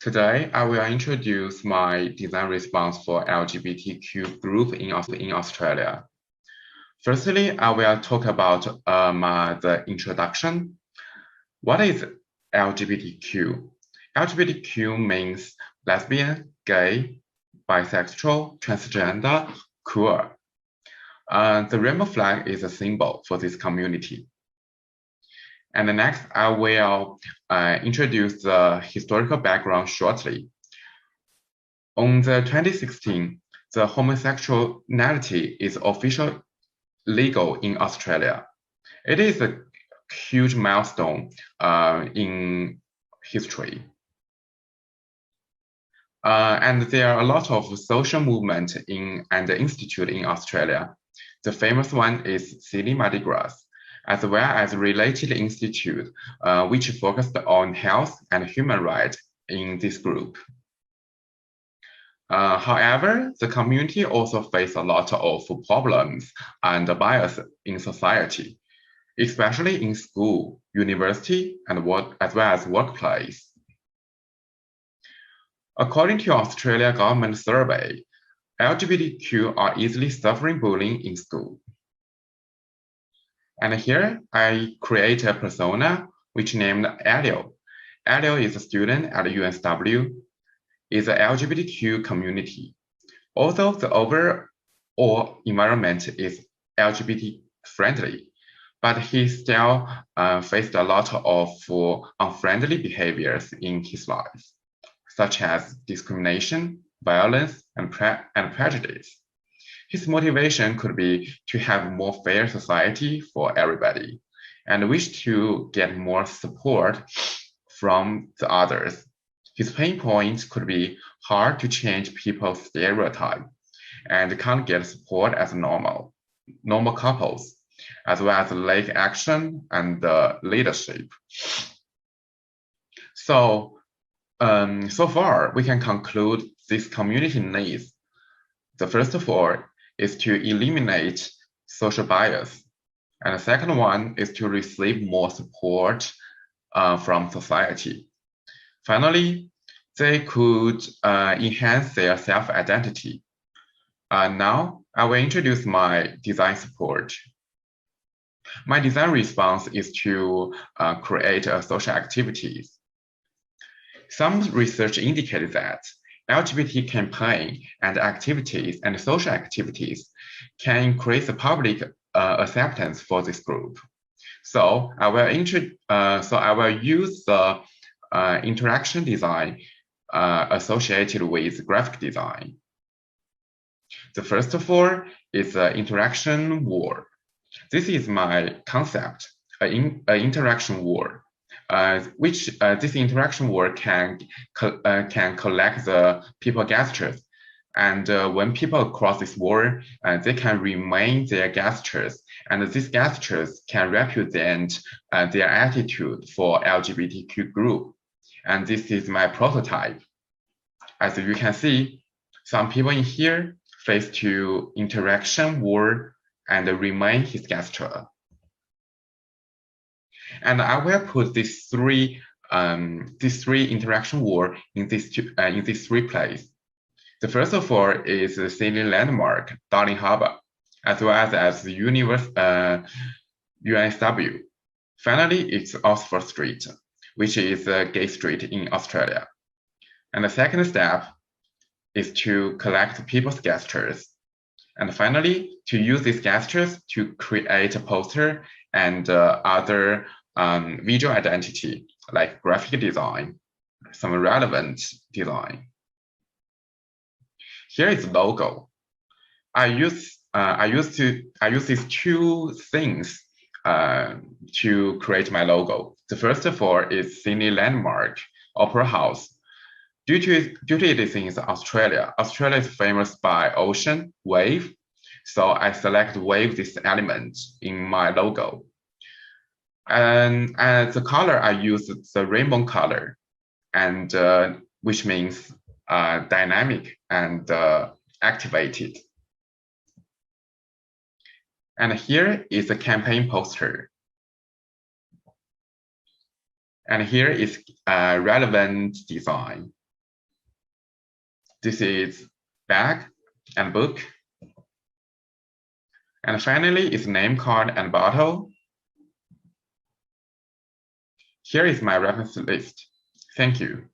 Today, I will introduce my design response for LGBTQ group in Australia. Firstly, I will talk about the introduction. What is LGBTQ? LGBTQ means lesbian, gay, bisexual, transgender, queer. The rainbow flag is a symbol for this community. And next, I will introduce the historical background shortly. On the 2016, the homosexuality is officially legal in Australia. It is a huge milestone in history. And there are a lot of social movement and institute in Australia. The famous one is Sydney Mardi Gras, as well as related institute, which focused on health and human rights in this group. However, the community also faces a lot of problems and bias in society, especially in school, university, and as well as workplace. According to Australia government survey, LGBTQ are easily suffering bullying in school. And here I create a persona which named Elio. Elio is a student at UNSW, is the LGBTQ community. Although the overall environment is LGBT friendly, but he still faced a lot of unfriendly behaviors in his life, such as discrimination, violence, and prejudice. His motivation could be to have a more fair society for everybody and wish to get more support from the others. His pain points could be hard to change people's stereotype and can't get support as normal couples, as well as lack action and leadership. So far, we can conclude this community needs. The first of all is to eliminate social bias. And the second one is to receive more support from society. Finally, they could enhance their self-identity. Now, I will introduce my design support. My design response is to create social activities. Some research indicated that LGBT campaign and activities and social activities can increase the public acceptance for this group. So I will use the interaction design associated with graphic design. The first of all is the interaction wall. This is my concept, an interaction wall, this interaction wall can collect the people gestures. And when people cross this wall, they can remain their gestures. And these gestures can represent their attitude for LGBTQ group. And this is my prototype. As you can see, some people in here face to interaction wall and remain his gesture. And I will put these three interaction wall in these three places. The first of all is the city landmark, Darling Harbour, as well as the UNSW. Finally, it's Oxford Street, which is a gay street in Australia. And the second step is to collect people's gestures. And finally, to use these gestures to create a poster and other visual identity, like graphic design, some relevant design. Here is logo. I use these two things to create my logo. The first of all is Sydney Landmark Opera House. Due to it in Australia, Australia is famous by ocean, wave. So I select wave this element in my logo. And as the color, I use the rainbow color, and which means dynamic and activated. And here is a campaign poster. And here is relevant design. This is bag and book. And finally is name card and bottle. Here is my reference list. Thank you.